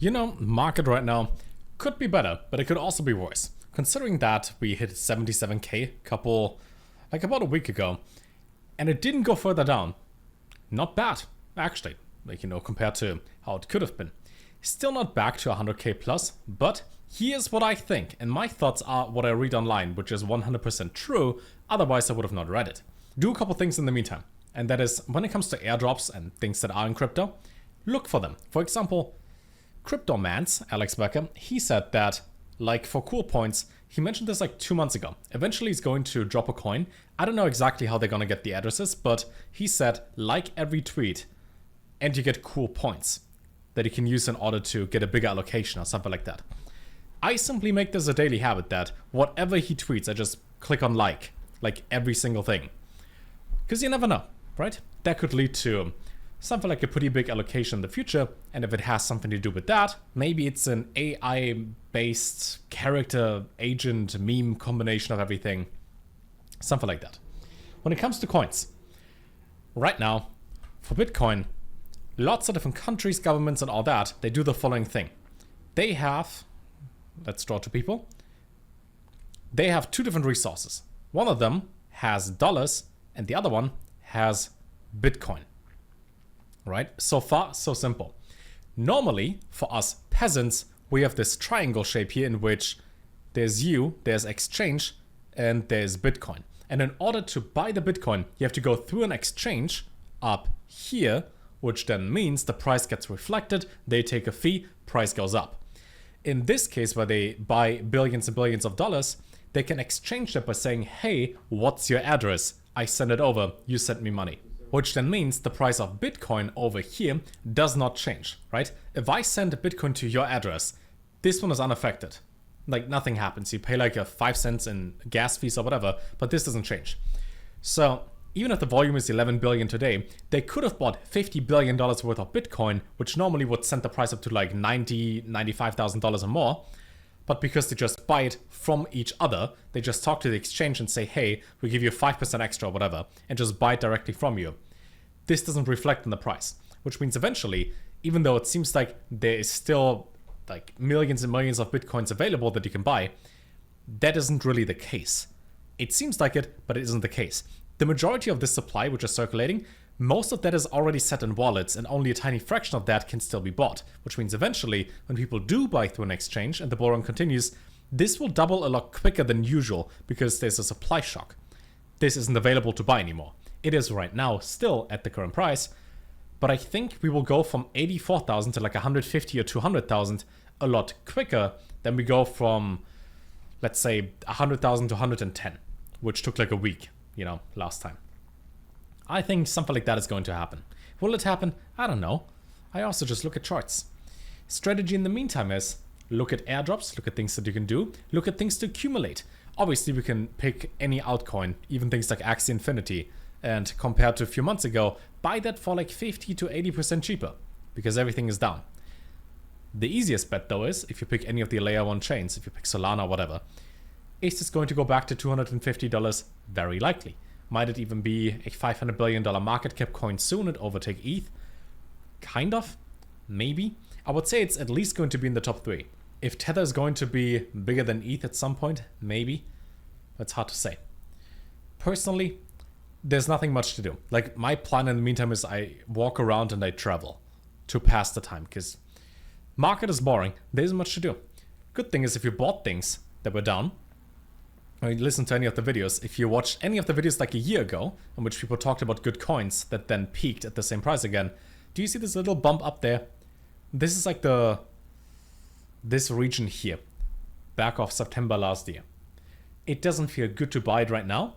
You know, market right now could be better, but it could also be worse. Considering that we hit 77k about a week ago, and it didn't go further down. Not bad, actually, compared to how it could have been. Still not back to 100k plus, but here's what I think, and my thoughts are what I read online, which is 100% true, otherwise I would have not read it. Do a couple things in the meantime, and that is, when it comes to airdrops and things that are in crypto, look for them. For example, Crypto Man's Alex Becker, he said that, like for cool points, he mentioned this like 2 months ago. Eventually he's going to drop a coin. I don't know exactly how they're gonna get the addresses, but he said like every tweet and you get cool points that you can use in order to get a bigger allocation or something like that. I simply make this a daily habit that whatever he tweets, I just click on like every single thing. Because you never know, right? That could lead to something like a pretty big allocation in the future, and if it has something to do with that, maybe it's an AI-based character agent meme combination of everything, something like that. When it comes to coins, right now, for Bitcoin, lots of different countries, governments, and all that, they do the following thing. They have, let's draw two people, they have two different resources. One of them has dollars, and the other one has Bitcoin. Right? So far, so simple. Normally, for us peasants, we have this triangle shape here in which there's there's exchange, and there's Bitcoin. And in order to buy the Bitcoin, you have to go through an exchange up here, which then means the price gets reflected, they take a fee, price goes up. In this case, where they buy billions and billions of dollars, they can exchange that by saying, hey, what's your address? I send it over, you send me money. Which then means the price of Bitcoin over here does not change, right? If I send a Bitcoin to your address, this one is unaffected. Like nothing happens. You pay like a 5 cents in gas fees or whatever, but this doesn't change. So even if the volume is 11 billion today, they could have bought $50 billion worth of Bitcoin, which normally would send the price up to like $95,000 or more. But because they just buy it from each other, they just talk to the exchange and say, hey, we give you 5% extra or whatever, and just buy it directly from you. This doesn't reflect on the price, which means eventually, even though it seems like there is still like millions and millions of Bitcoins available that you can buy, that isn't really the case. It seems like it, but it isn't the case. The majority of this supply, which is circulating, most of that is already set in wallets, and only a tiny fraction of that can still be bought, which means eventually, when people do buy through an exchange and the bull run continues, this will double a lot quicker than usual because there's a supply shock. This isn't available to buy anymore. It is right now still at the current price, but I think we will go from 84,000 to like 150 or 200,000 a lot quicker than we go from, let's say, 100,000 to 110, which took like a week, last time. I think something like that is going to happen. Will it happen? I don't know. I also just look at charts. Strategy in the meantime is look at airdrops, look at things that you can do, look at things to accumulate. Obviously, we can pick any altcoin, even things like Axie Infinity, and compared to a few months ago, buy that for like 50 to 80% cheaper because everything is down. The easiest bet though is if you pick any of the layer 1 chains, if you pick Solana or whatever, is this going to go back to $250? Very likely. Might it even be a $500 billion market cap coin soon and overtake ETH? Kind of. Maybe. I would say it's at least going to be in the top 3. If Tether is going to be bigger than ETH at some point, maybe. That's hard to say. Personally, there's nothing much to do. Like, my plan in the meantime is I walk around and I travel to pass the time, because market is boring. There isn't much to do. Good thing is if you bought things that were down, or you listen to any of the videos, if you watched any of the videos like a year ago, in which people talked about good coins that then peaked at the same price again, do you see this little bump up there? This is like this region here, back of September last year. It doesn't feel good to buy it right now,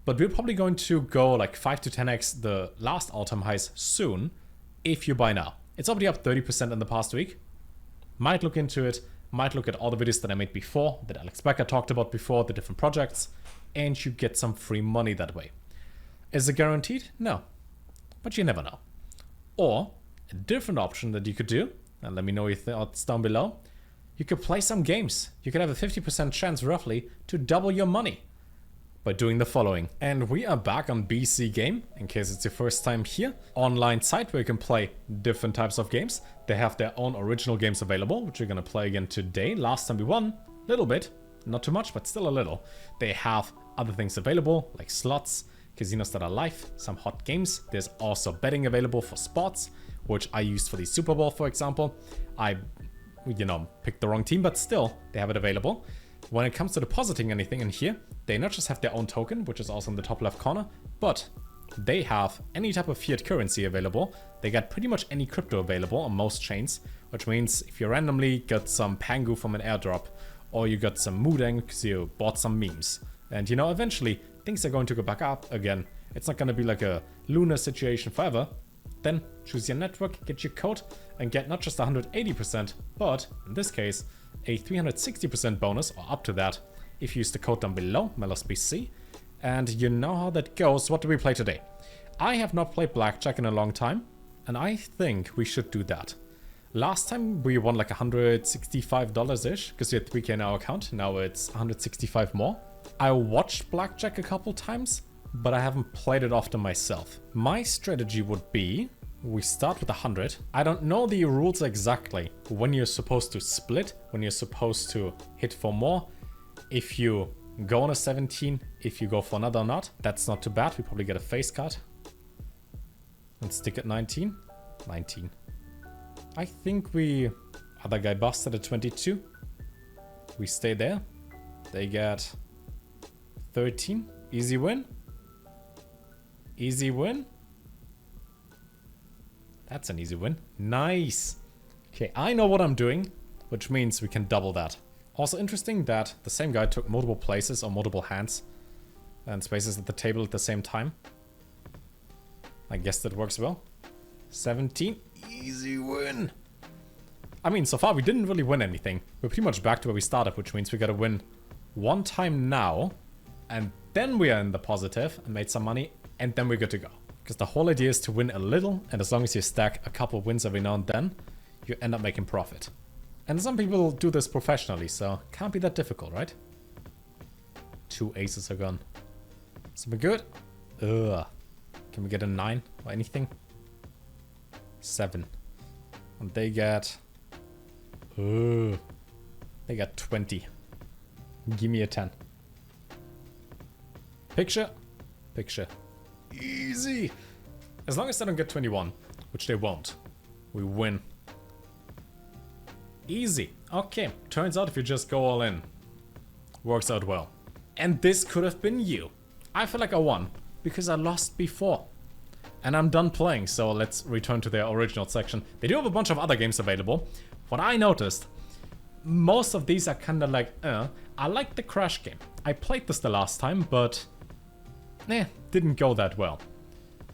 but we're probably going to go like 5 to 10x the last all-time highs soon if you buy now. It's already up 30% in the past week. Might look into it. Might look at all the videos that I made before, that Alex Becker talked about before, the different projects, and you get some free money that way. Is it guaranteed? No. But you never know. Or, a different option that you could do, and let me know your thoughts down below, you could play some games. You could have a 50% chance, roughly, to double your money. by doing the following. And we are back on BC Game, in case it's your first time here. Online site where you can play different types of games. They have their own original games available, which we're gonna play again today. Last time we won, a little bit. Not too much, but still a little. They have other things available, like slots, casinos that are live, some hot games. There's also betting available for sports, which I used for the Super Bowl, for example. I, picked the wrong team, but still, they have it available. When it comes to depositing anything in here, they not just have their own token, which is also in the top left corner, but they have any type of fiat currency available. They got pretty much any crypto available on most chains, which means if you randomly got some Pangu from an airdrop, or you got some Mudeng because you bought some memes, and eventually things are going to go back up again. It's not going to be like a lunar situation forever. Then choose your network, get your code, and get not just 180%, but in this case, a 360% bonus, or up to that, if you use the code down below, MelosBC. And you know how that goes. What do we play today? I have not played blackjack in a long time, and I think we should do that. Last time we won like $165-ish, because we had 3K in our account. Now it's 165 more. I watched blackjack a couple times, but I haven't played it often myself. My strategy would be, we start with 100. I don't know the rules exactly. When you're supposed to split, when you're supposed to hit for more, if you go on a 17, if you go for another or not. That's not too bad. We probably get a face cut. And stick at 19. 19. I think other guy busted at 22. We stay there. They get 13. Easy win. Easy win. That's an easy win. Nice. Okay, I know what I'm doing, which means we can double that. Also interesting that the same guy took multiple places or multiple hands and spaces at the table at the same time. I guess that works well. 17. Easy win. I mean, so far we didn't really win anything. We're pretty much back to where we started, which means we gotta win one time now, and then we are in the positive and made some money, and then we're good to go. Because the whole idea is to win a little, and as long as you stack a couple wins every now and then, you end up making profit. And some people do this professionally, so can't be that difficult, right? 2 aces are gone. Something good? Ugh. Can we get a 9 or anything? 7. And they get... Ugh. They got 20. Give me a 10. Picture. Picture. Easy. As long as they don't get 21, which they won't, we win. Easy. Okay, turns out if you just go all in, works out well. And this could have been you. I feel like I won, because I lost before. And I'm done playing, so let's return to their original section. They do have a bunch of other games available. What I noticed, most of these are kinda like, I like the Crash game. I played this the last time, but didn't go that well.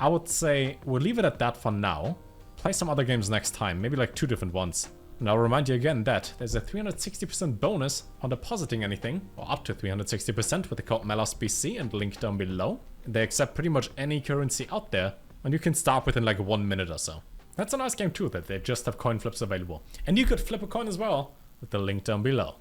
I would say we'll leave it at that for now. Play some other games next time, maybe like 2 different ones. And I'll remind you again that there's a 360% bonus on depositing anything, or up to 360% with the code MelosBC and the link down below. They accept pretty much any currency out there, and you can start within like 1 minute or so. That's a nice game too, that they just have coin flips available. And you could flip a coin as well with the link down below.